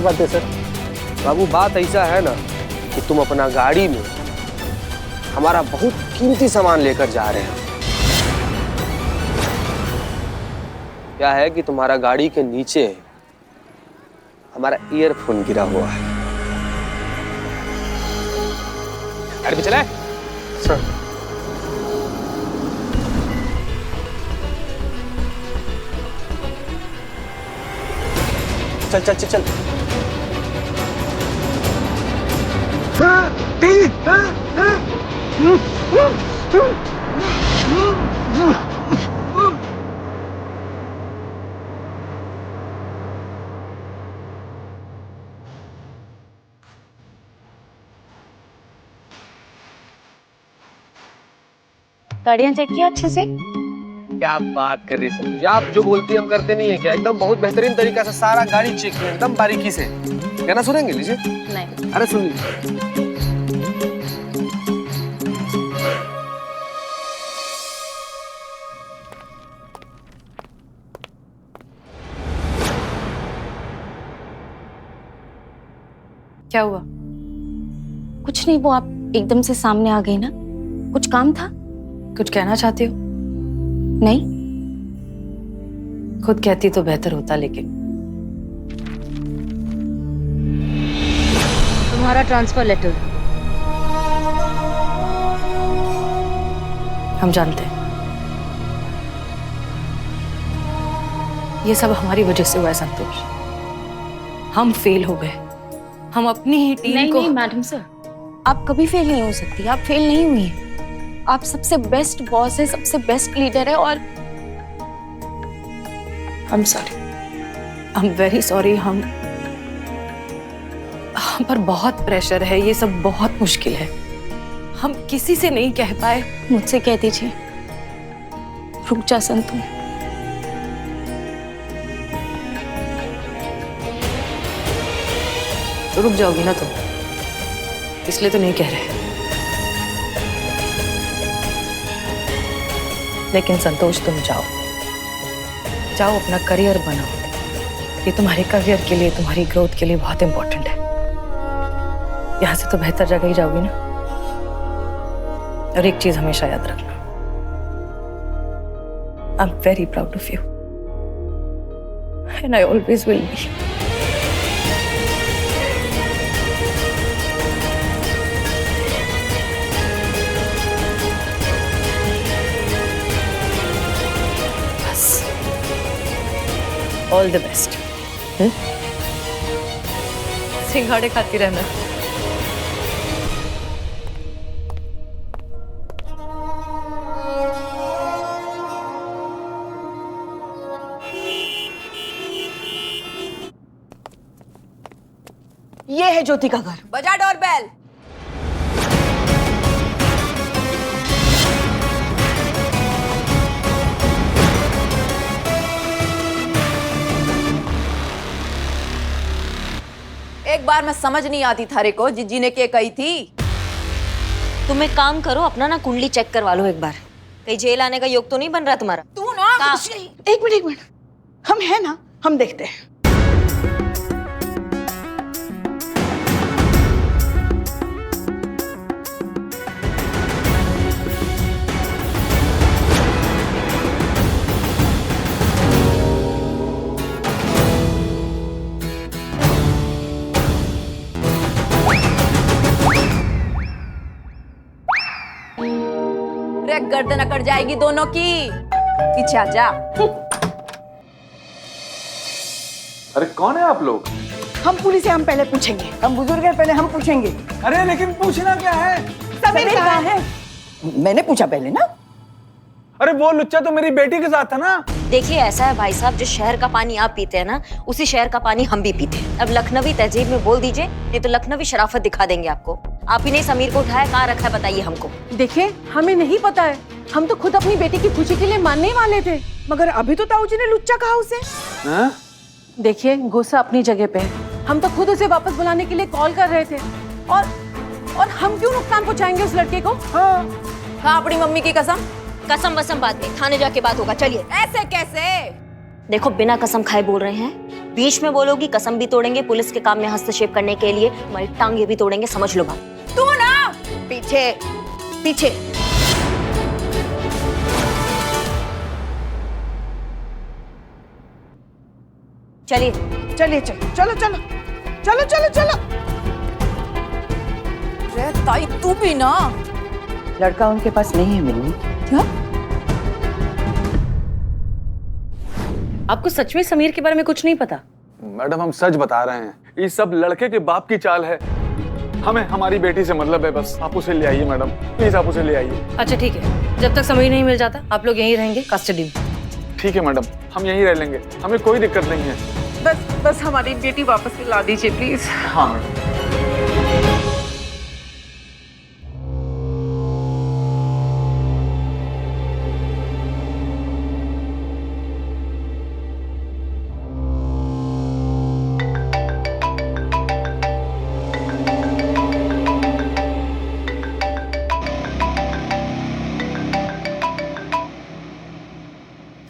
बात है सर? बाबू बात ऐसा है ना कि तुम अपना गाड़ी में हमारा बहुत कीमती सामान लेकर जा रहे हो। क्या है कि तुम्हारा गाड़ी के नीचे हमारा ईयरफोन गिरा हुआ है। गाड़ी पे चले सर। चल चल चल चल। गाड़ियाँ चेक किया अच्छे से? क्या बात कर रही है? आप जो बोलती है हम करते नहीं है क्या? एकदम बहुत बेहतरीन तरीका से सारा गाड़ी चेक किया एकदम बारीकी से। कहना सुनेंगे? लीजिए। नहीं। अरे सुन लीजिए। क्या हुआ? कुछ नहीं, वो आप एकदम से सामने आ गई ना। कुछ काम था? कुछ कहना चाहती हो? नहीं। खुद कहती तो बेहतर होता, लेकिन तुम्हारा ट्रांसफर लेटर। हम जानते हैं ये सब हमारी वजह से हुआ है संतोष। हम फेल हो गए। हम अपनी ही टीम को। नहीं मैडम सर, आप कभी फेल नहीं हो सकती। आप फेल नहीं हुई हैं। आप सबसे बेस्ट बॉस है, सबसे बेस्ट लीडर है। और I'm sorry. I'm very sorry. हम पर बहुत प्रेशर है, ये सब बहुत मुश्किल है। हम किसी से नहीं कह पाए। मुझसे कह दीजिए। रुक जा संतू। तो रुक जाओगी ना तुम, इसलिए तो नहीं कह रहे। लेकिन संतोष तुम जाओ जाओ, अपना करियर बनाओ। ये तुम्हारे करियर के लिए, तुम्हारी ग्रोथ के लिए बहुत इंपॉर्टेंट है। यहां से तो बेहतर जगह ही जाओगी ना। और एक चीज हमेशा याद रखना, I am very proud of you and I always will be. All the best. सिंघाड़े खाती रहना। ये है ज्योति का घर। बजा डोरबेल। एक बार मैं समझ नहीं आती थारे को, जिज्जी ने क्या कही थी। तुम एक काम करो, अपना ना कुंडली चेक करवा लो एक बार। कहीं जेल आने का योग तो नहीं बन रहा तुम्हारा? तू ना एक मिनट हम है ना, हम देखते हैं। गर्दन अकड़ जाएगी दोनों की। पीछे आ जा। अरे कौन है आप लोग? हम पुलिस से हम पहले पूछेंगे। हम बुजुर्ग हैं, पहले हम पूछेंगे। अरे लेकिन पूछना क्या है? समीर कहाँ है? मैंने पूछा पहले ना। अरे वो लुच्चा तो मेरी बेटी के साथ था ना। देखिए ऐसा है भाई साहब, जो शहर का पानी आप पीते हैं ना, उसी शहर का पानी हम भी पीते हैं। अब लखनवी तहजीब में बोल दीजिए, नहीं तो लखनवी शराफत दिखा देंगे आपको। आप ही ने समीर को उठाया, कहाँ रखा है बताइए हमको। देखिए हमें नहीं पता है, हम तो खुद अपनी बेटी की खुशी के लिए मानने वाले थे, मगर अभी तो ताऊ जी ने लुच्चा कहा उसे। देखिए गुस्सा अपनी जगह पे है, हम तो खुद उसे वापस बुलाने के लिए कॉल कर रहे थे। और हम क्यों नुकसान पहुंचाएंगे उस लड़के को? हाँ, कहा अपनी मम्मी की कसम। कसम वसम बात नहीं, थाने जाके बात होगा। चलिए। ऐसे कैसे? देखो बिना कसम खाए बोल रहे हैं, बीच में बोलोगी कसम भी तोड़ेंगे, पुलिस के काम में हस्तक्षेप करने के लिए तुम्हारी टांगे भी तोड़ेंगे, समझ लो बात। तू ना पीछे पीछे। चलिए चलिए चलो चलो चलो चलो चलो चलो। रे ताई तू भी ना। लड़का उनके पास नहीं है मिलनी। क्या? आपको सच में समीर के बारे में कुछ नहीं पता? मैडम हम सच बता रहे हैं, ये सब लड़के के बाप की चाल है। हमें हमारी बेटी से मतलब है, बस आप उसे ले आइए मैडम, प्लीज आप उसे ले आइए। अच्छा ठीक है, जब तक समीर नहीं मिल जाता आप लोग यहीं रहेंगे कस्टडी में। ठीक है मैडम, हम यहीं रह लेंगे, हमें कोई दिक्कत नहीं है। बस हमारी बेटी वापस ला दीजिए प्लीज। हाँ मैडम।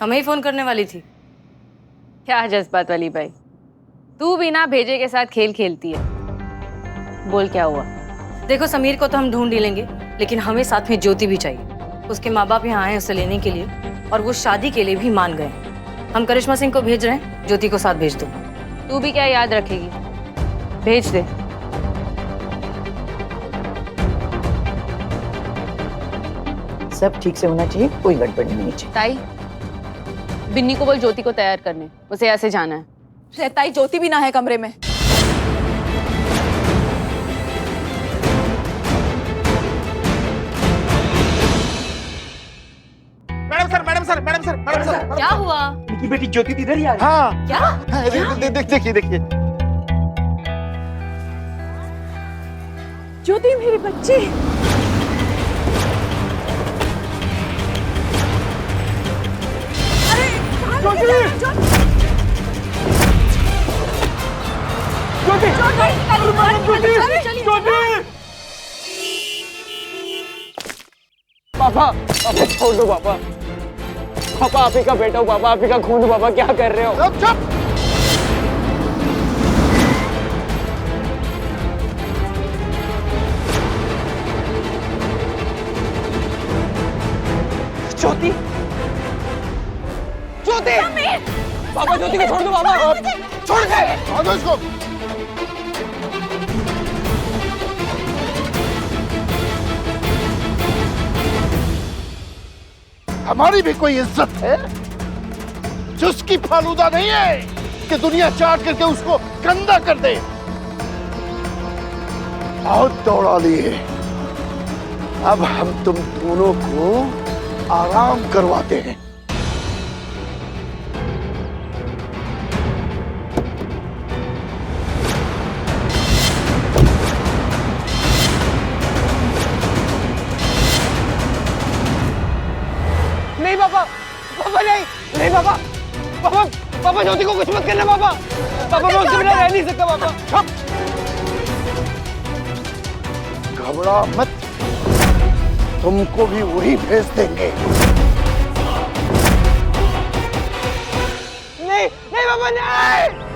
हमें ही फोन करने वाली थी। क्या जज्बात वाली भाई, तू बिना भेजे के साथ खेल खेलती है। बोल क्या हुआ? देखो समीर को तो हम ढूंढ ही लेंगे, लेकिन हमें साथ में ज्योति भी चाहिए। उसके माँ बाप यहाँ आए उसे लेने के लिए, और वो शादी के लिए भी मान गए। हम करिश्मा सिंह को भेज रहे हैं, ज्योति को साथ भेज दो। तू भी क्या याद रखेगी, भेज दे। सब ठीक से होना चाहिए, कोई गड़बड़ नहीं होनी चाहिए। ताई बिन्नी को बोल ज्योति को तैयार करने, उसे ऐसे जाना है। ताई ज्योति भी ना है कमरे में। क्या हुआ? उनकी बेटी ज्योति इधर ही आ रही है। हाँ क्या? हाँ, देखिए देखिए। ज्योति मेरी बच्ची। पापा पापा छोड़ दो पापा। पापा आप ही का बेटा हो पापा, आप ही का खून हो पापा, क्या कर रहे हो? चुप। ज्योति ज्योति पापा, ज्योति को छोड़ दो पापा, छोड़ दे इसको। हमारी भी कोई इज्जत है, जिसकी फालूदा नहीं है कि दुनिया चाट करके उसको गंदा कर दे। बहुत दौड़ा लिए, अब हम तुम दोनों को आराम करवाते हैं। नहीं पापा, पापा नहीं, नहीं पापा, पापा, पापा ज्योति को कुछ मत करना पापा, पापा मैं उसके बिना रह नहीं सकता पापा। घबरा मत, तुमको भी वही भेज देंगे। नहीं नहीं पापा नहीं।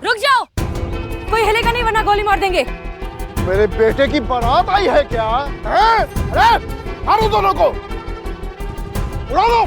रुक जाओ, कोई हिलेगा नहीं वरना गोली मार देंगे। मेरे बेटे की बारात आई है क्या? हैं? अरे मारो दोनों को, उड़ा दो।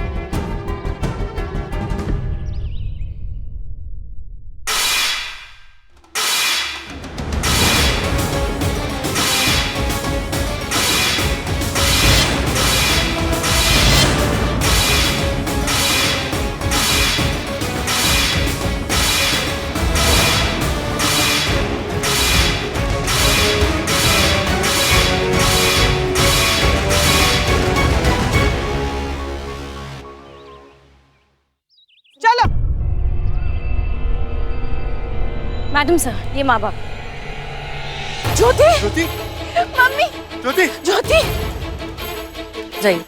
चलो मैडम सर, ये माँ बाप। ज्योति ज्योति मम्मी, ज्योति ज्योति जाइए।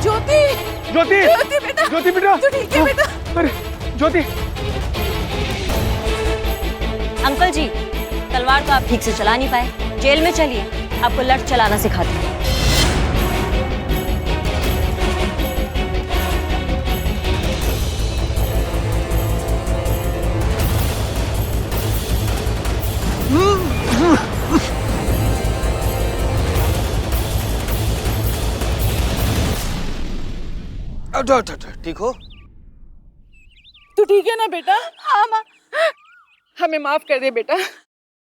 ज्योति ज्योति ज्योति बेटा, ज्योति बेटा, तू ठीक है बेटा? अरे ज्योति अंकल जी, तलवार तो आप ठीक से चला नहीं पाए, जेल में चलिए, आपको लठ चलाना सिखाते हैं। ठीक हो? तू ठीक है ना बेटा? हाँ माँ। हमें माफ कर दे बेटा।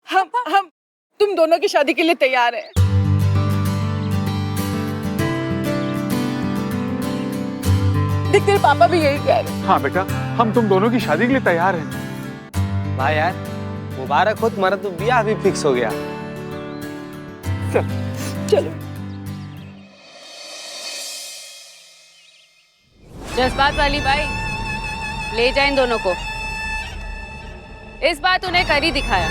हम तुम दोनों की शादी के लिए तैयार हैं। देख तेरे पापा भी यही कह रहे हैं। हाँ बेटा, हम तुम दोनों की शादी के लिए तैयार हैं। भाई यार, मुबारक हो, तुम्हारा तो ब्याह भी फिक्स हो गया। चलो। जज्बात वाली बाई, ले जाए इन दोनों को। इस बात उन्हें कर ही दिखाया।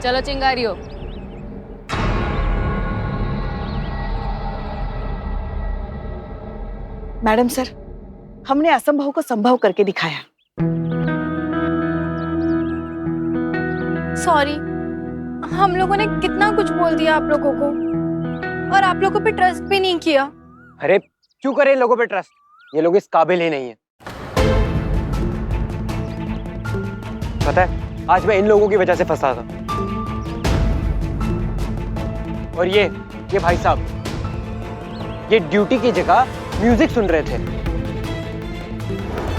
चलो चिंगारियों। मैडम सर, हमने असंभव को संभव करके दिखाया। सॉरी, हम लोगों ने कितना कुछ बोल दिया आप लोगों को और आप लोगों पे ट्रस्ट भी नहीं किया। अरे क्यों करे इन लोगों पे ट्रस्ट? ये लोग इस काबिल ही नहीं है। पता है, आज मैं इन लोगों की वजह से फंसा था। और ये भाई साहब, ये ड्यूटी की जगह म्यूजिक सुन रहे थे।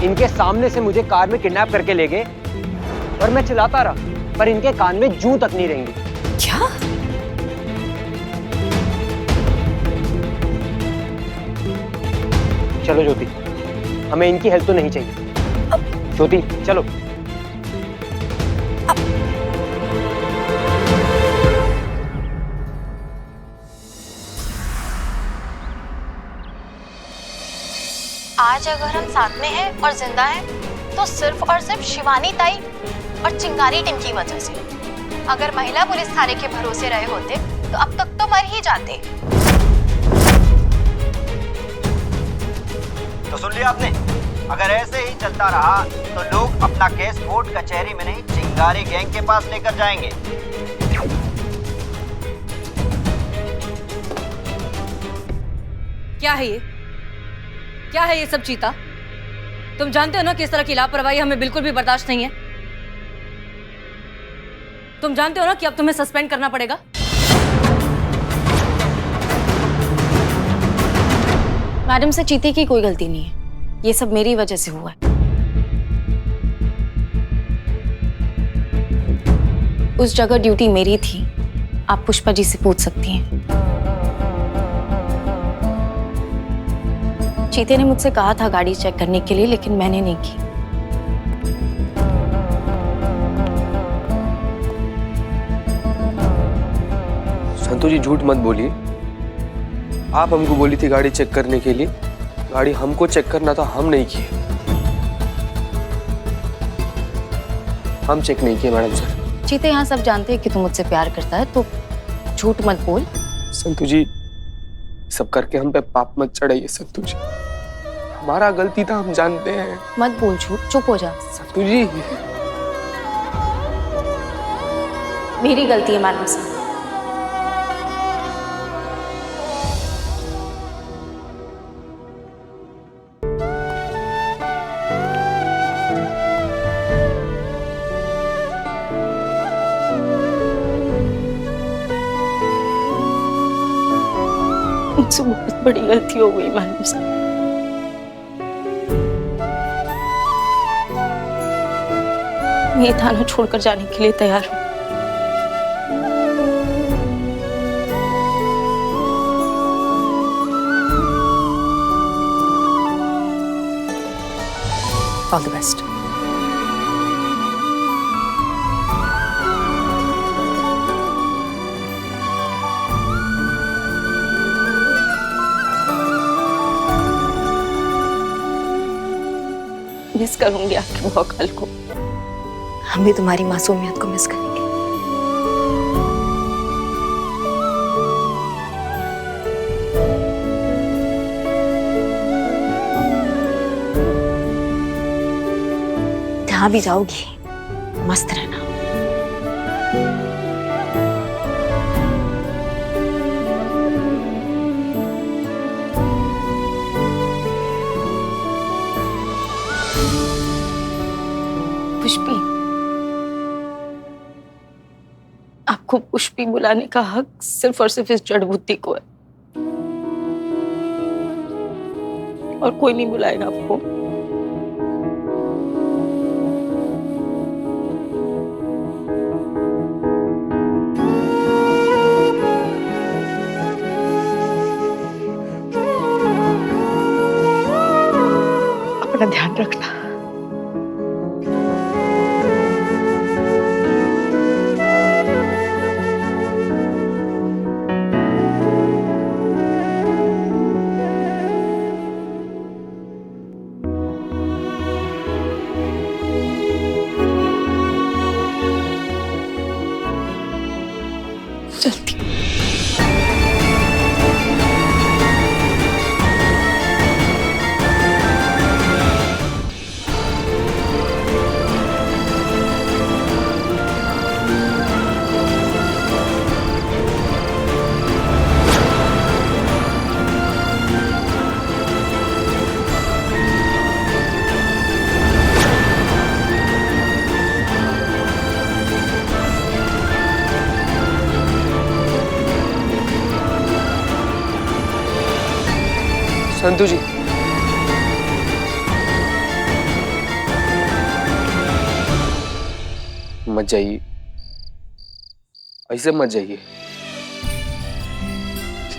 इनके सामने से मुझे कार में किडनैप करके ले गए और मैं चिल्लाता रहा, पर इनके कान में जूं तक नहीं रहेंगी। क्या? चलो ज्योति, हमें इनकी हेल्प तो नहीं चाहिए। ज्योति चलो। आज अगर हम साथ में हैं और जिंदा हैं तो सिर्फ और सिर्फ शिवानी ताई और चिंगारी टीम की वजह से। अगर महिला पुलिस थाने के भरोसे रहे होते तो अब तक तो मर ही जाते। तो सुन लिया आपने? अगर ऐसे ही चलता रहा तो लोग अपना केस कोर्ट कचहरी में नहीं, चिंगारी गैंग के पास लेकर जाएंगे। क्या है ये? क्या है ये सब चीता? तुम जानते हो ना कि इस तरह की लापरवाही हमें बिल्कुल भी बर्दाश्त नहीं है। तुम जानते हो ना कि अब तुम्हें सस्पेंड करना पड़ेगा। मैडम से चीते की कोई गलती नहीं है, ये सब मेरी वजह से हुआ है। उस जगह ड्यूटी मेरी थी, आप पुष्पा जी से पूछ सकती हैं। चीते ने मुझसे कहा था गाड़ी चेक करने के लिए, लेकिन मैंने नहीं की। संतू जी झूठ मत बोलिए। आप हमको बोली थी गाड़ी चेक करने के लिए, गाड़ी हमको चेक करना था, हम नहीं किए। हम चेक नहीं किए मैडम सर। चीते यहाँ सब जानते हैं कि तू मुझसे प्यार करता है, तो झूठ मत बोल। संतू जी, सब करके हम पे पाप मत चढ़ाइए संतू जी, हमारा गलती था, हम जानते हैं। मत बोल झूठ, चुप हो जा। संतू जी, मेरी गलती है मैडम साहब। मुझसे बहुत बड़ी गलती हो गई मैडम साहब। मैं ये थाना छोड़कर जाने के लिए तैयार हूँ। All the best. मिस करूंगी आपके भौकाल को। हम भी तुम्हारी मासूमियत को मिस करेंगे। जहां भी जाओगी मस्त रहना। पुष्पी, आपको पुष्पी बुलाने का हक सिर्फ और सिर्फ इस जड़ बुद्धि को है, और कोई नहीं बुलाएगा आपको। अपना ध्यान रखना। चलती। संतु जी, मत जाइए, ऐसे मत जाइए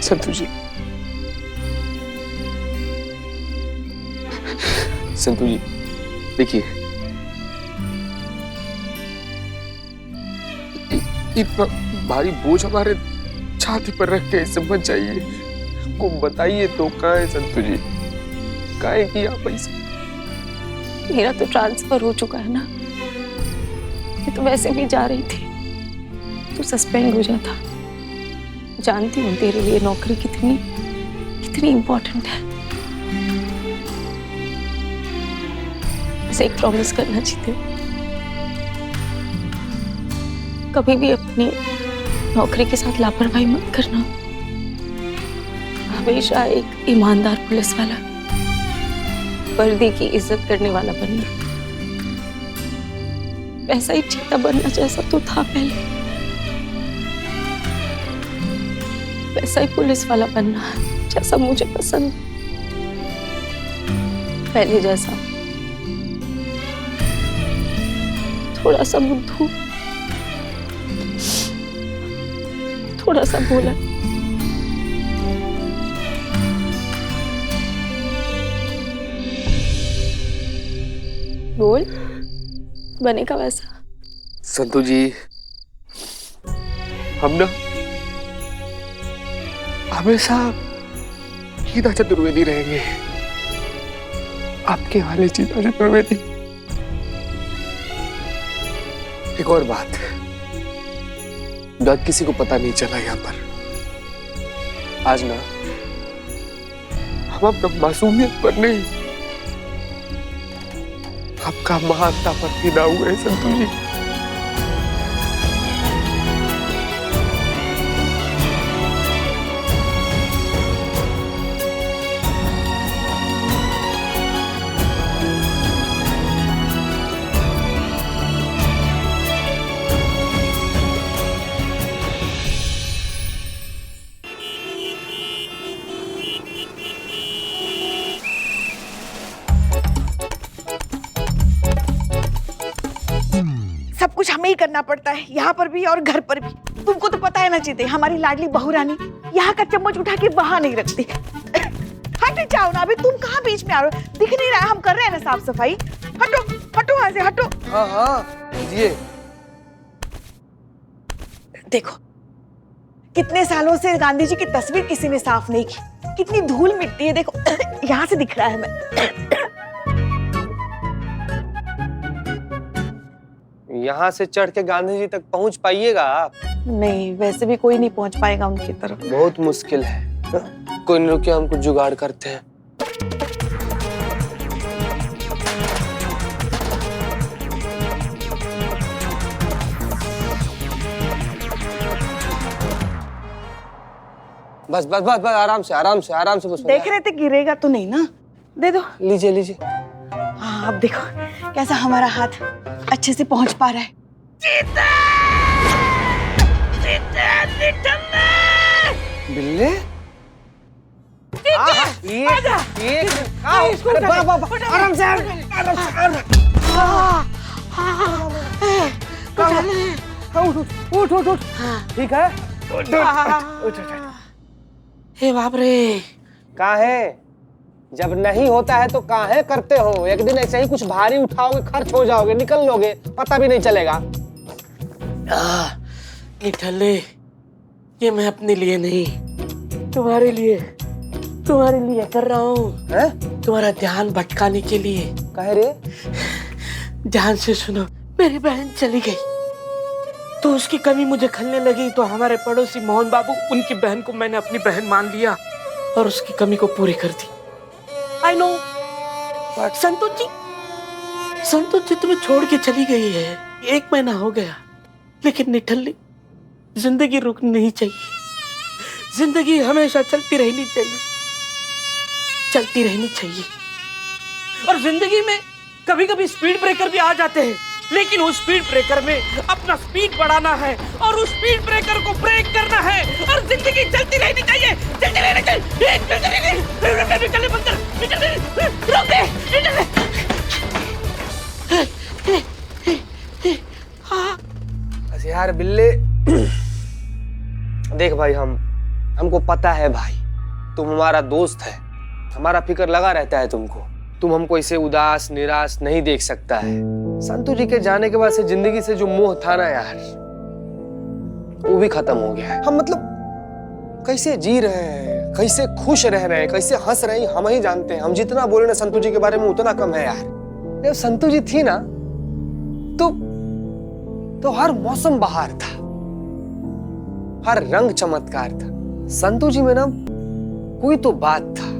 संतु जी। संतु जी देखिए, इतना भारी बोझ हमारे छाती पर रख के ऐसे मत जाइए। को बताइए तो कहाँ है संतु जी, कहाँ है कि आप ऐसे? मेरा तो ट्रांसफर हो चुका है ना, मैं तो वैसे भी जा रही थी, तू सस्पेंड हो जाता। जानती हूँ तेरे लिए नौकरी कितनी इम्पोर्टेंट है। बस एक प्रॉमिस करना चाहती हूँ, कभी भी अपनी नौकरी के साथ लापरवाही मत करना। हमेशा एक ईमानदार पुलिस वाला, वर्दी की इज्जत करने वाला बनना, वैसा ही चीता बनना जैसा तू था पहले, वैसा ही पुलिस वाला बनना जैसा मुझे पसंद, पहले जैसा थोड़ा सा बुद्धू, थोड़ा सा भोला। बोल, बनेगा वैसा? संतु जी, हम ना हमेशा चीता चतुर्वेदी रहेंगे, आपके वाले चीता चतुर्वेदी। एक और बात, बात किसी को पता नहीं चला यहाँ पर, आज ना हम अपना मासूमियत पर नहीं, आपका महानता पर फिदा हुए हैं संतु जी। सब कुछ हमें ही करना पड़ता है, यहाँ पर भी और घर पर भी। तुमको तो पता है ना चीते, हमारी लाडली बहू रानी यहाँ का चम्मच उठा के वहां नहीं रखती। हट जाओ ना, अभी तुम कहाँ बीच में आ रहे हो? दिख नहीं रहा, हम कर रहे हैं ना साफ सफाई। हटो हटो वहां से, हटो। हाँ हाँ कीजिए। देखो, कितने सालों से गांधी जी की तस्वीर किसी ने साफ नहीं की, कितनी धूल मिट्टी है। देखो यहाँ से दिख रहा है हमें। यहाँ से चढ़ के गांधी जी तक पहुंच पाइएगा आप? नहीं, वैसे भी कोई नहीं पहुंच पाएगा उनकी तरफ। बहुत मुश्किल है, कोई नहीं, रुकिए हम कुछ जुगाड़ करते हैं। बस बस बस बस, आराम से आराम से आराम से बस। देख रहे थे गिरेगा तो नहीं ना, दे दो। लीजिए लीजिए। हाँ अब देखो कैसा हमारा हाथ अच्छे से पहुंच पा रहा है। बिल्ले आराम से उठ उठ उठ, ठीक है? हे बाप रे, कहाँ है? जब नहीं होता है तो काहे करते हो? एक दिन ऐसे ही कुछ भारी उठाओगे, खर्च हो जाओगे, निकल लोगे, पता भी नहीं चलेगा। निठल्ले, ये मैं अपने लिए नहीं, तुम्हारे लिए कर रहा हूँ। तुम्हारा ध्यान भटकाने के लिए। कहे रे? ध्यान से सुनो, मेरी बहन चली गई तो उसकी कमी मुझे खलने लगी, तो हमारे पड़ोसी मोहन बाबू, उनकी बहन को मैंने अपनी बहन मान लिया और उसकी कमी को पूरी कर दी। आई नो, संतोष जी तुम्हें छोड़ के चली गई है, 1 महीना हो गया, लेकिन निठल्ली, जिंदगी रुकनी नहीं चाहिए, जिंदगी हमेशा चलती रहनी चाहिए, चलती रहनी चाहिए। और जिंदगी में कभी कभी स्पीड ब्रेकर भी आ जाते हैं, लेकिन उस स्पीड ब्रेकर में अपना स्पीड बढ़ाना है और उस स्पीड ब्रेकर को ब्रेक करना है और जिंदगी चलती रहनी चाहिए, चलती रहनी चाहिए। निकल बंदर, रोक दे। यार बिल्ले, देख भाई, हमको पता है भाई, तुम हमारा दोस्त है, हमारा फिक्र लगा रहता है तुमको। तुम हमको इसे उदास निराश नहीं देख सकता है। संतू जी के जाने के बाद से जिंदगी से जो मोह था ना यार, वो भी खत्म हो गया है। हम मतलब कैसे जी रहे हैं, कैसे खुश रह रहे हैं, कैसे हंस रहे हैं, हम ही जानते हैं। हम जितना बोले ना संतू जी के बारे में उतना कम है यार। जब संतू जी थी ना तो हर मौसम बहार था, हर रंग चमत्कार था। संतू जी में ना कोई तो बात था,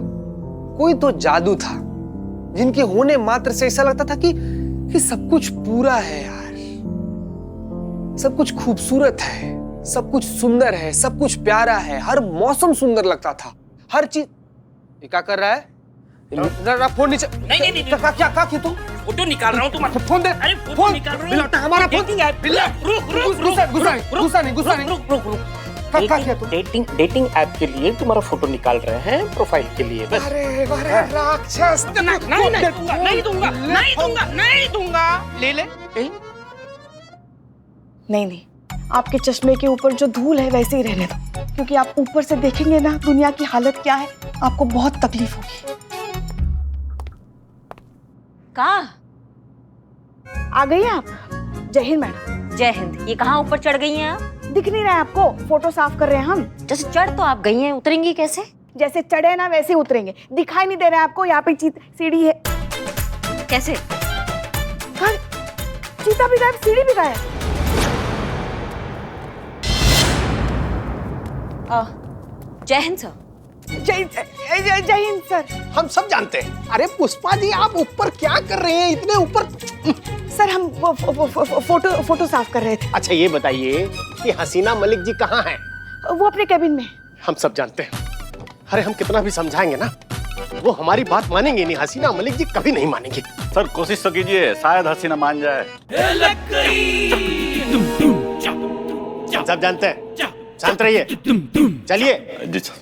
कोई तो जादू था, जिनके होने मात्र से ऐसा लगता था कि सब कुछ पूरा है यार, सब कुछ खूबसूरत है, सब कुछ सुंदर है, सब कुछ प्यारा है, हर मौसम सुंदर लगता था, हर चीज। ये क्या कर रहा है? फोन नीचे। नहीं क्या किया तू? फोटो निकाल रहा हूँ, तुम फोन दे। अरे फोन निकाल रहा हूँ, हमारा फोन। डेटिंग ऐप के लिए तुम्हारा फोटो निकाल रहे हैं, प्रोफाइल के लिए बस। अरे राक्षस, नहीं दूंगा, ले नहीं, आपके चश्मे के ऊपर जो धूल है वैसे ही रहने दो, क्योंकि आप ऊपर से देखेंगे ना दुनिया की हालत क्या है, आपको बहुत तकलीफ होगी। कहाँ आ गई हैं आप? जय हिंद मैडम। जय हिंद। ये कहाँ ऊपर चढ़ गई हैं आप? दिख नहीं रहा है आपको? फोटो साफ कर रहे हैं हम। जैसे चढ़ तो आप गई हैं, उतरेंगी कैसे? जैसे चढ़े ना वैसे उतरेंगे। दिखाई नहीं दे रहा है आपको? यहाँ पे सीढ़ी है। कैसे? चीता भी गायब, सीढ़ी भी गायब। जय हिंद सर। जय हिंद सर। हम सब जानते हैं। अरे पुष्पा जी, आप ऊपर क्या कर रहे हैं? इतने ऊपर? सर हम फोटो साफ कर रहे थे। अच्छा ये बताइए कि हसीना मलिक जी कहाँ हैं? वो अपने कैबिन में। हम सब जानते हैं। अरे हम कितना भी समझाएंगे ना, वो हमारी बात मानेंगे नहीं। हसीना मलिक जी कभी नहीं मानेंगे। सर कोशिश तो कीजिए, शायद हसीना मान जाए। सब जानते हैं, शांत रहिए। चलिए। जी सर।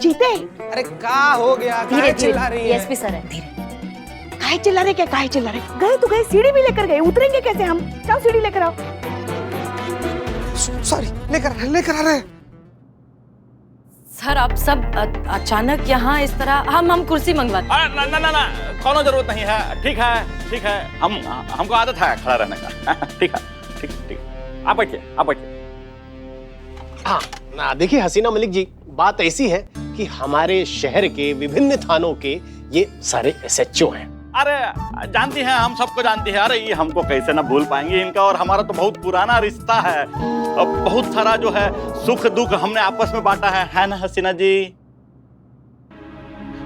चीते, अरे क्या हो गया? धीरे चिल्ला रही है? एसपी सर है, धीरे। काहे चिल्ला रहे? क्या काहे चिल्ला रहे? गए तो गए, सीढ़ी भी लेकर गए, उतरेंगे कैसे हम? जाओ सीढ़ी लेकर आओ। सॉरी, लेकर आ रहे हैं। सर आप सब अचानक यहाँ इस तरह, हम कुर्सी मंगवाते। ना, कोनो जरूरत नहीं है। ठीक है, हमको आदत है खड़ा रहने का। ठीक है। आप बैठिए। हाँ ना, देखिए हसीना मलिक जी, बात ऐसी है कि हमारे शहर के विभिन्न थानों के ये सारे SHO हैं। अरे जानती हैं, हम सबको जानती है। अरे ये हमको कैसे ना भूल पाएंगे इनका और हमारा तो बहुत पुराना रिश्ता है। अब बहुत सारा जो है सुख दुख हमने आपस में बांटा है ना हसीना जी?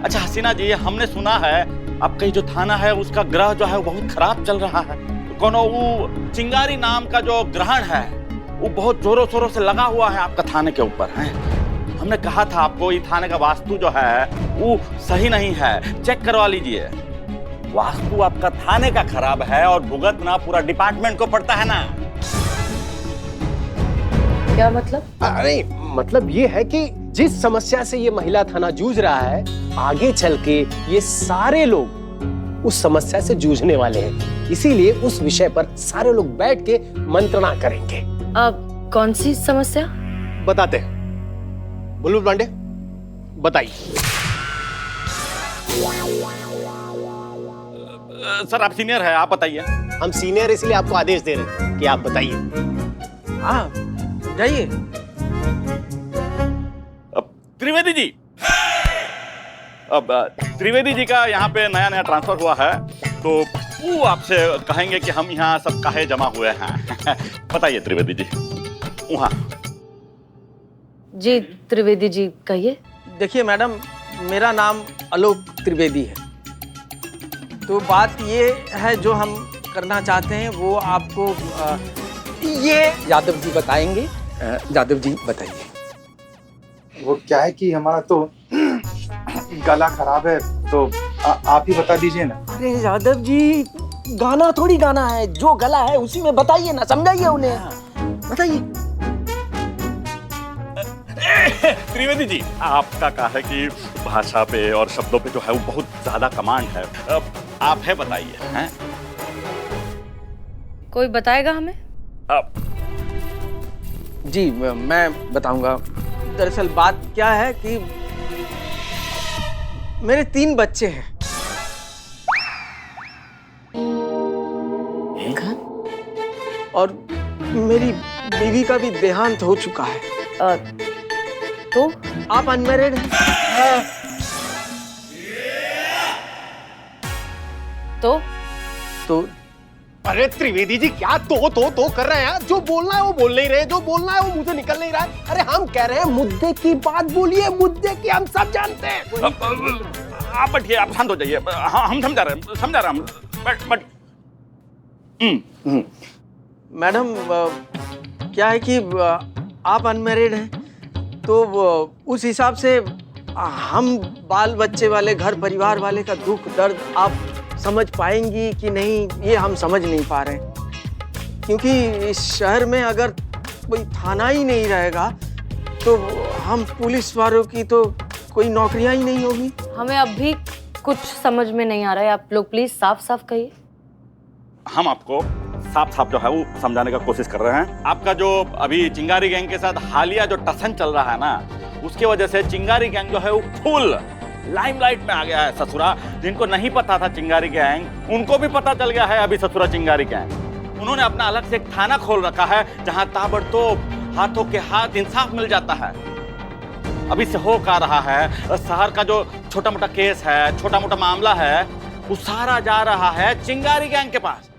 अच्छा हसीना जी, हमने सुना है आपका जो थाना है उसका ग्रह जो है वो बहुत खराब चल रहा है। कोनो वो चिंगारी नाम का जो ग्रहण है वो बहुत जोरों शोरों से लगा हुआ है आपका थाने के ऊपर है। हमने कहा था आपको ये थाने का वास्तु जो है वो सही नहीं है, चेक करवा लीजिए। वास्तु आपका थाने का खराब है और भुगतना पूरा डिपार्टमेंट को पड़ता है ना। क्या मतलब? अरे मतलब ये है कि जिस समस्या से ये महिला थाना जूझ रहा है, आगे चल के ये सारे लोग उस समस्या से जूझने वाले हैं। इसीलिए उस विषय पर सारे लोग बैठ के मंत्रणा करेंगे। अब कौन सी समस्या? बताते हैं। बुलबुल पांडे बताइए। सर आप सीनियर है, आप बताइए। हम सीनियर इसलिए आपको आदेश दे रहे हैं कि आप बताइए। हाँ जाइए। त्रिवेदी जी, अब त्रिवेदी जी का यहाँ पे नया नया ट्रांसफर हुआ है, तो वो आपसे कहेंगे कि हम यहाँ सब काहे जमा हुए हैं। बताइए त्रिवेदी जी। वहाँ जी त्रिवेदी जी कहिए। देखिए मैडम, मेरा नाम आलोक त्रिवेदी है। तो बात ये है जो हम करना चाहते हैं वो आपको ये यादव जी बताएंगे। यादव जी बताइए। वो क्या है कि हमारा तो गला खराब है, तो आप ही बता दीजिए ना। अरे यादव जी, गाना थोड़ी गाना है, जो गला है उसी में बताइए ना, समझाइए उन्हें, बताइए। त्रिवेदी जी, आपका कहा है कि भाषा पे और शब्दों पे जो है वो बहुत ज्यादा कमांड है, आप है बताइए। हैं? कोई बताएगा हमें? जी मैं बताऊंगा। दरअसल बात क्या है कि मेरे 3 बच्चे हैं और मेरी बीवी का भी देहांत हो चुका है। तो आप अनमैरिड हैं? तो अरे त्रिवेदी जी क्या तो कर रहे हैं? जो बोलना है वो बोल नहीं रहे, जो बोलना है वो मुंह से निकल नहीं रहा है। अरे हम कह रहे हैं मुद्दे की बात बोलिए, मुद्दे की हम सब जानते हैं। आप बैठिए, आप शांत हो जाइए। हम समझा रहे हैं। बट मैडम क्या है कि आप अनमैरिड हैं, तो उस हिसाब से हम बाल बच्चे वाले घर परिवार वाले का दुख दर्द आप समझ पाएंगी कि नहीं, ये हम समझ नहीं पा रहे हैं। क्योंकि इस शहर में अगर कोई थाना ही नहीं रहेगा तो हम पुलिस वालों की तो कोई नौकरियां ही नहीं होगी। हमें अब भी कुछ समझ में नहीं आ रहा है, आप लोग प्लीज साफ साफ कहिए। हम आपको साफ साफ जो है वो समझाने का कोशिश कर रहे हैं। आपका जो अभी चिंगारी गैंग के साथ हालिया जो टसन चल रहा है ना, उसकी वजह से चिंगारी गैंग जो है वो फुल लाइमलाइट में आ गया है। ससुरा जिनको नहीं पता था चिंगारी गैंग, उनको भी पता चल गया है अभी ससुरा चिंगारी गैंग। उन्होंने अपना अलग से एक थाना खोल रखा है जहां ताबड़तोड़ हाथों के हाथ इंसाफ मिल जाता है। अभी से हो का रहा है, शहर का जो छोटा मोटा केस है, छोटा मोटा मामला है, वो सारा जा रहा है चिंगारी गैंग के पास।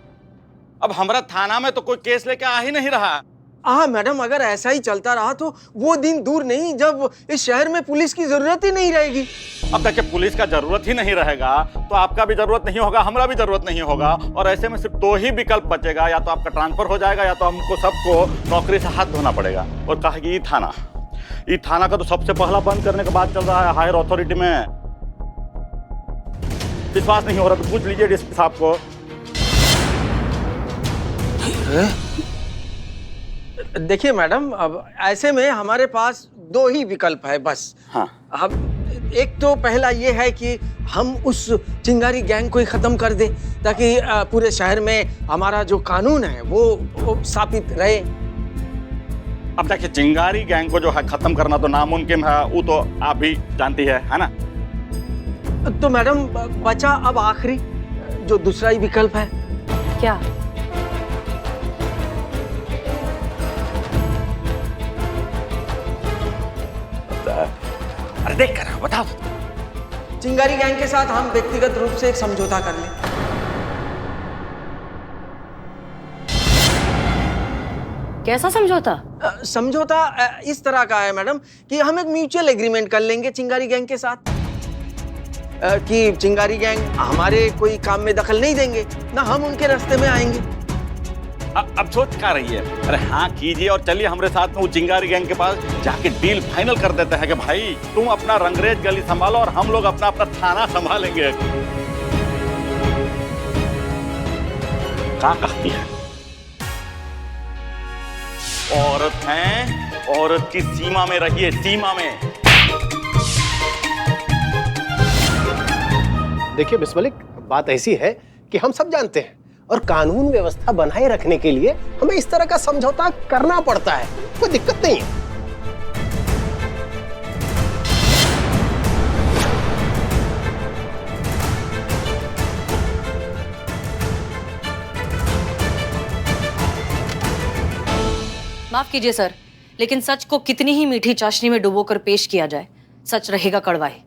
अब हमारा थाना में तो कोई केस लेके आ ही नहीं रहा। हाँ मैडम, अगर ऐसा ही चलता रहा तो वो दिन दूर नहीं जब इस शहर में पुलिस की जरूरत ही नहीं रहेगी। अब देखिए, पुलिस का जरूरत ही नहीं रहेगा तो आपका भी जरूरत नहीं होगा, हमारा भी जरूरत नहीं होगा, और ऐसे में सिर्फ 2 ही विकल्प बचेगा, या तो आपका ट्रांसफर हो जाएगा या तो हमको सबको नौकरी से हाथ धोना पड़ेगा। और कहा कि ये थाना का तो सबसे पहला बंद करने का बात चल रहा है हायर अथॉरिटी में। विश्वास नहीं हो रहा तो पूछ लीजिए डीएसपी साहब को। देखिए मैडम, अब ऐसे में हमारे पास 2 ही विकल्प है बस। हाँ। अब एक तो पहला ये है कि हम उस चिंगारी गैंग को ही खत्म कर दें ताकि पूरे शहर में हमारा जो कानून है वो स्थापित रहे। अब देखिए, चिंगारी गैंग को जो है खत्म करना तो नामुमकिन है, वो तो आप भी जानती है ना। तो मैडम बचा अब आखिरी जो दूसरा ही विकल्प है। क्या? अरे देख कर बताओ। चिंगारी गैंग के साथ हम व्यक्तिगत रूप से एक समझौता कर लें। कैसा समझौता? समझौता इस तरह का है मैडम कि हम एक म्यूचुअल एग्रीमेंट कर लेंगे चिंगारी गैंग के साथ कि चिंगारी गैंग हमारे कोई काम में दखल नहीं देंगे, ना हम उनके रास्ते में आएंगे। अब सोच क्या रही है? अरे हाँ कीजिए और चलिए हमारे साथ में वो चिंगारी गैंग के पास जाके डील फाइनल कर देते हैं कि भाई तुम अपना रंगरेज गली संभालो और हम लोग अपना अपना थाना संभालेंगे। क्या कहती है? औरत हैं, औरत की सीमा में रहिए, सीमा में। देखिए मिस मलिक, बात ऐसी है कि हम सब जानते हैं और कानून व्यवस्था बनाए रखने के लिए हमें इस तरह का समझौता करना पड़ता है, कोई दिक्कत नहीं है। माफ कीजिए सर, लेकिन सच को कितनी ही मीठी चाशनी में डुबोकर पेश किया जाए, सच रहेगा कड़वा ही।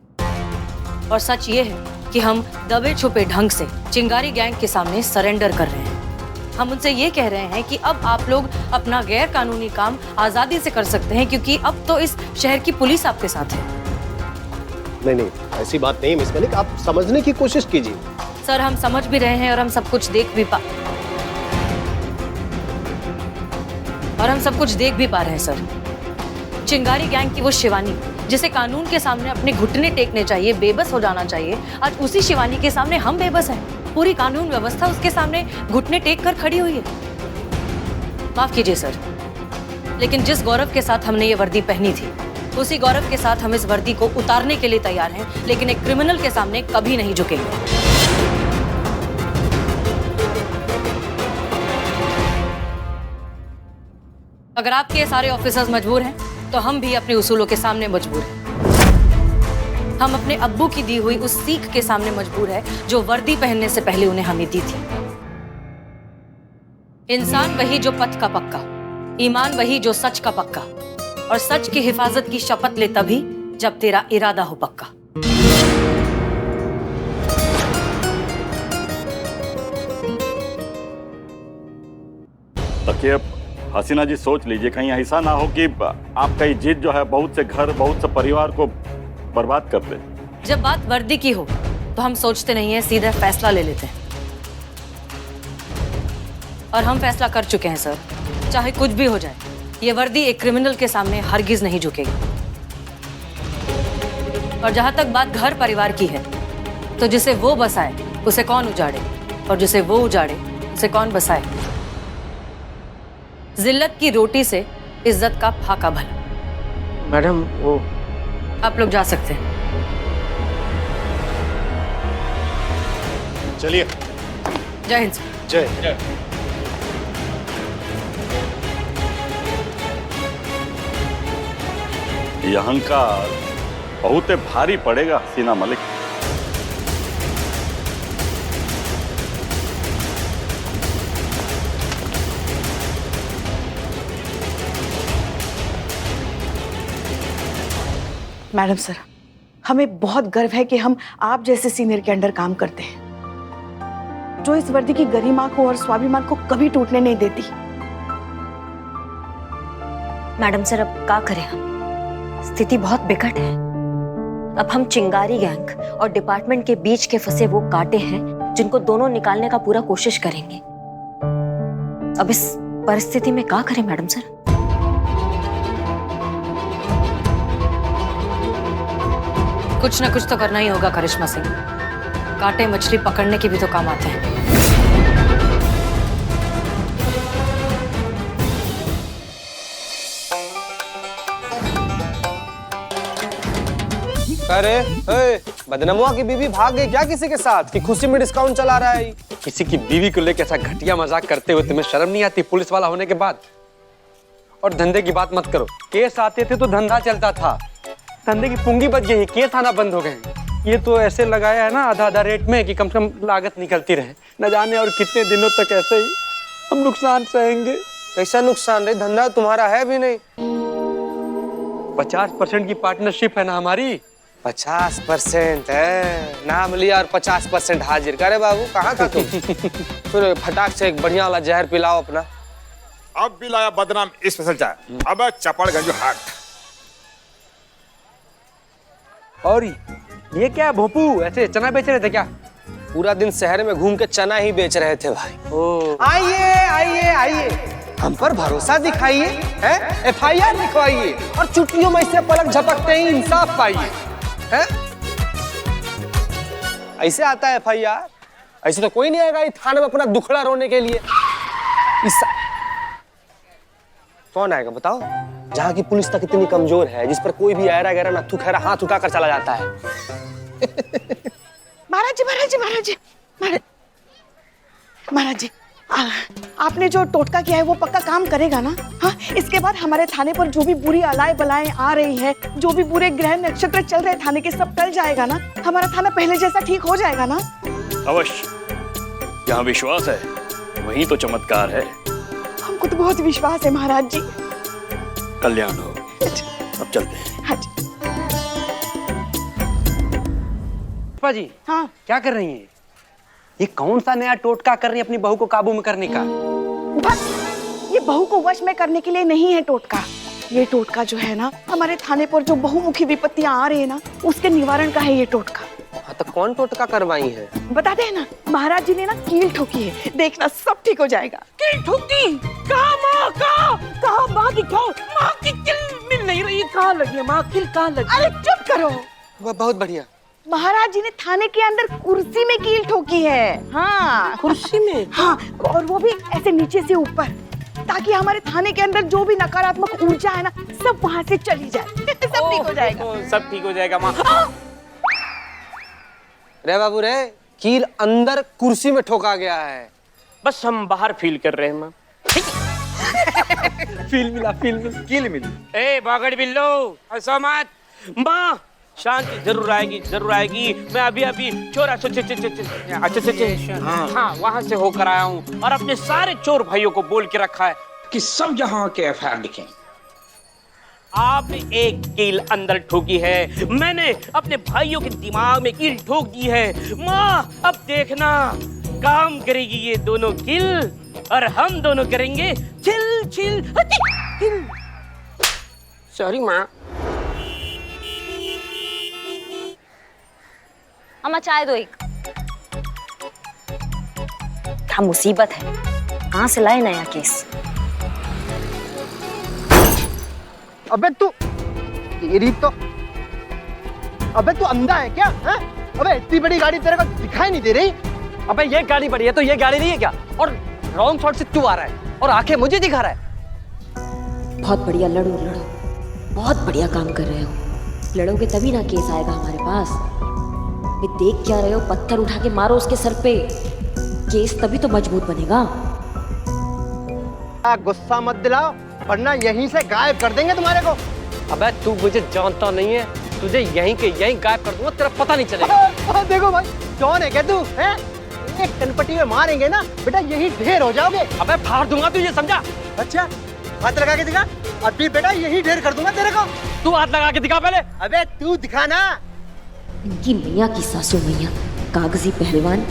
और सच ये है कि हम दबे छुपे ढंग से चिंगारी गैंग के सामने सरेंडर कर रहे हैं। हम उनसे ये कह रहे हैं कि अब आप लोग अपना गैर कानूनी काम आजादी से कर सकते हैं, क्योंकि अब तो इस शहर की पुलिस आपके साथ है। नहीं, ऐसी बात नहीं मिस मलिक, आप समझने की कोशिश कीजिए। सर हम समझ भी रहे हैं और हम सब कुछ देख भी पा रहे हैं सर। चिंगारी गैंग की वो शिवानी जिसे कानून के सामने अपने घुटने टेकने चाहिए, बेबस हो जाना चाहिए, आज उसी शिवानी के सामने हम बेबस हैं। पूरी कानून व्यवस्था उसके सामने घुटने टेक कर खड़ी हुई है। माफ कीजिए सर, लेकिन जिस गौरव के साथ हमने ये वर्दी पहनी थी, उसी गौरव के साथ हम इस वर्दी को उतारने के लिए तैयार हैं, लेकिन एक क्रिमिनल के सामने कभी नहीं झुकेंगे। अगर आपके ये सारे ऑफिसर्स मजबूर हैं, तो हम भी अपने उसूलों के सामने मजबूर हैं। हम अपने अब्बू की दी हुई उस सीख के सामने मजबूर है जो वर्दी पहनने से पहले उन्हें हमें दी थी। इंसान वही जो पथ का पक्का, ईमान वही जो सच का पक्का, और सच की हिफाजत की शपथ ले तभी जब तेरा इरादा हो पक्का। तकिए हसीना जी, सोच लीजिए कहीं ऐसा ना हो कि आपका ये जिद जो है बहुत से घर, बहुत से परिवार को बर्बाद कर दे। जब बात वर्दी की हो तो हम सोचते नहीं है, सीधा फैसला ले लेते हैं। और हम फैसला कर चुके हैं सर, चाहे कुछ भी हो जाए, ये वर्दी एक क्रिमिनल के सामने हरगिज नहीं झुकेगी। और जहां तक बात घर परिवार की है, तो जिसे वो बसाए उसे कौन उजाड़े, और जिसे वो उजाड़े उसे कौन बसाए। जिल्लत की रोटी से इज्जत का फाका भला। मैडम वो आप लोग जा सकते हैं। चलिए। जय हिंद। जय। ये अहंकार बहुत भारी पड़ेगा हसीना मलिक। मैडम सर, हमें बहुत गर्व है कि हम आप जैसे सीनियर के अंडर काम करते हैं, जो इस वर्दी की गरिमा को और स्वाभिमान को कभी टूटने नहीं देती। मैडम सर, अब क्या करें हम? स्थिति बहुत बिकट है। अब हम चिंगारी गैंग और डिपार्टमेंट के बीच के फंसे वो कांटे हैं जिनको दोनों निकालने का पूरा कोशिश करेंगे। अब इस परिस्थिति में क्या करें मैडम सर? कुछ ना कुछ तो करना ही होगा करिश्मा सिंह। कांटे मछली पकड़ने के भी तो काम आते हैं। अरे बदनमुआ की बीवी भाग गई क्या किसी के साथ कि खुशी में डिस्काउंट चला रहा है? किसी की बीवी को लेकर ऐसा घटिया मजाक करते हुए तुम्हें शर्म नहीं आती पुलिस वाला होने के बाद? और धंधे की बात मत करो, केस आते थे तो धंधा चलता था, धंधे की पूंगी बच गई, केस आना बंद हो गए। ये तो ऐसे लगाया है ना आधा आधा रेट में कि कम से कम लागत निकलती रहे। न जाने और कितने दिनों तक ऐसे ही हम नुकसान सहेंगे। कैसा नुकसान रे? धंधा तुम्हारा है भी नहीं। 50% की पार्टनरशिप है ना हमारी। 50% है, नाम लिया और 50% हाजिर। करे बाबू कहाँ का तुम? फिर फटाक से एक बढ़िया वाला जहर पिलाओ अपना। अब भी लाया बदनाम स्पेशल चाय। अब चपड़गंज हाट। और ये क्या भोपू ऐसे चना बेच रहे थे क्या? पूरा दिन शहर में घूम के चना ही बेच रहे थे भाई। आइए आइए आइए, हम पर भरोसा दिखाइए, FIR लिखवाइए और चुटकियों में से पलक झपकते ही इंसाफ पाइए। ऐसे आता है FIR? ऐसे तो कोई नहीं आएगा इस थाने में अपना दुखड़ा रोने के लिए। कौन आएगा बताओ? जहाँ की पुलिस तक इतनी कमजोर है, जिस पर कोई भी ऐरा गैरा नत्थु खैरा हाथ उठाकर चला जाता है। महाराज जी, आपने जो टोटका किया है वो पक्का काम करेगा ना? हाँ, इसके बाद हमारे थाने पर जो भी बुरी अलाय बलाएं आ रही है, जो भी बुरे ग्रह नक्षत्र चल रहे थाने के, सब टल जाएगा ना? हमारा थाना पहले जैसा ठीक हो जाएगा ना? अवश्य, जहाँ विश्वास है वहीं तो चमत्कार है। हमको तो बहुत विश्वास है महाराज जी। कल्याण हो। अब चलते हैं। हाँ जी। जी हाँ, क्या कर रही हैं? ये कौन सा नया टोटका कर रही है अपनी बहू को काबू में करने का? बस, ये बहू को वश में करने के लिए नहीं है टोटका। ये टोटका जो है ना, हमारे थाने पर जो बहुमुखी विपत्तियां आ रही है ना, उसके निवारण का है ये टोटका। हाँ, तो कौन टोटका करवाई है? बताते हैं ना, महाराज जी ने ना कील ठोकी है, देखना सब ठीक हो जाएगा। कील ठोकी? कहाँ माँ? कहाँ माँ दिखाओ? माँ की कील मिल नहीं रही, कहाँ लगी है माँ कील? कहाँ लगी? अरे चुप करो। बहुत बढ़िया। महाराज जी ने थाने के अंदर कुर्सी में कील ठोकी है। हाँ, कुर्सी में? हाँ, और वो भी ऐसे नीचे से ऊपर, ताकि हमारे थाने के अंदर जो भी नकारात्मक ऊर्जा है ना, सब वहाँ से चली जाए। सब ठीक हो जाएगा। सब ठीक हो जाएगा माँ। रे बाबू रे, कील अंदर कुर्सी में ठोका गया है। बस हम बाहर फील कर रहे हैं माँ। फील मिला, कील मिली। ए बागड़ बिल्लो, हंसो मत। माँ शांति जरूर आएगी। मैं अभी चोर अच्छा हाँ वहाँ से होकर आया हूँ और अपने सारे चोर भाइयों को बोल के रखा है कि सब यहाँ के FIR लिखें। आपने एक कील अंदर ठोकी है, मैंने अपने भाइयों के दिमाग में कील ठोक दी है। माँ अब देखना, काम करेगी ये दोनों कील और हम दोनों करेंगे चिल। सॉरी माँ। अम्मा चाय दो एक। क्या मुसीबत है, कहाँ से लाए नया केस? अबे तू तेरी तो, अबे तू अंधा है क्या? है? अबे इतनी बड़ी गाड़ी तेरे को दिखाई नहीं दे रही? अबे ये गाड़ी बड़ी है तो ये गाड़ी नहीं है क्या? और रॉन्ग साइड से तू आ रहा है और आंखें मुझे दिखा रहा है। बहुत बढ़िया, लड़ो। बहुत बढ़िया काम कर रहे हो। लड़ोगे तभी ना केस आएगा हमारे पास। ये देख क्या रहे हो? पत्थर उठा के मारो उसके सर पे, केस तभी तो मजबूत बनेगा। गुस्सा मत दिलाओ, वरना यहीं से गायब कर देंगे तुम्हारे को। अबे तू मुझे जानता नहीं है, तुझे यहीं के यहीं गायब कर दूंगा, तेरा पता नहीं चलेगा। देखो भाई, कौन है क्या तू? है? एक टनपटी में मारेंगे ना बेटा, यही ढेर हो जाओगे। अबे फाड़ दूंगा, तू ये समझा? अच्छा, हाथ लगा के दिखा। अभी बेटा यही ढेर कर दूंगा तेरे को। तू हाथ लगा के दिखा पहले। अबे तू दिखा ना। इनकी मैया की सासू मैया कागजी पहलवान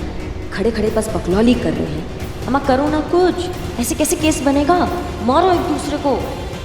खड़े खड़े बस बकलौली कर रहे हैं। अम्मा करो ना कुछ, ऐसे कैसे केस बनेगा? मारो एक दूसरे को,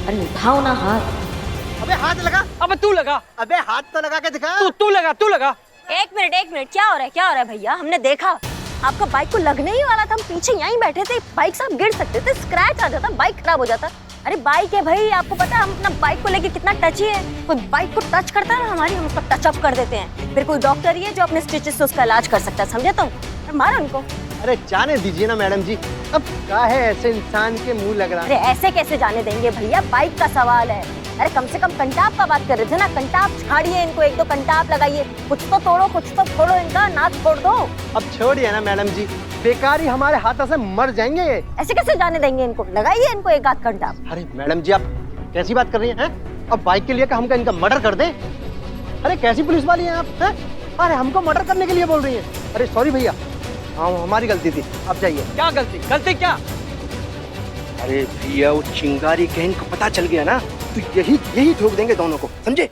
अरे उठाओ ना हाथ। अबे हाथ लगा। अबे तू लगा। अबे हाथ तो लगा के दिखा। तू लगा। एक मिनट, क्या हो रहा है भैया? हमने देखा आपका बाइक को लगने ही वाला था, हम पीछे यहीं बैठे थे, बाइक से आप गिर सकते थे, स्क्रैच आ जाता, बाइक खराब हो जाता। अरे बाइक है भाई, आपको पता है हम अपना बाइक को लेके कितना टची है। कोई बाइक को टच करता है ना हमारी, हम उसका टचअप कर देते हैं। फिर कोई डॉक्टर ही है जो अपने स्टिचेस से उसका इलाज कर सकता है, समझे तुम? मारो उनको। अरे जाने दीजिए ना मैडम जी, अब क्या है ऐसे इंसान के मुंह लग रहा है। अरे ऐसे कैसे जाने देंगे भैया, बाइक का सवाल है। अरे कम से कम कंटाप का बात कर रहे थे ना, कंटाप झाड़िए इनको, एक दो कंटाप लगाइए, कुछ तो तोड़ो कुछ तो फोड़ो, इनका नाक छोड़ दो। अब छोड़िए ना मैडम जी, बेकार ही हमारे हाथों से मर जाएंगे ये। ऐसे कैसे जाने देंगे इनको? लगाइए इनको एक आध कंटाप। अरे मैडम जी, आप कैसी बात कर रही हैं? अब बाइक के लिए का हमका इनका मर्डर कर दें? अरे कैसी पुलिस वाली हैं आप? हैं? अरे हमको मर्डर करने के लिए बोल रही हैं? अरे सॉरी भैया, हाँ हमारी गलती थी, अब जाइए। क्या गलती क्या? अरे भैया, वो चिंगारी गैंग को पता चल गया ना, तो यही ठोक देंगे दोनों को, समझे?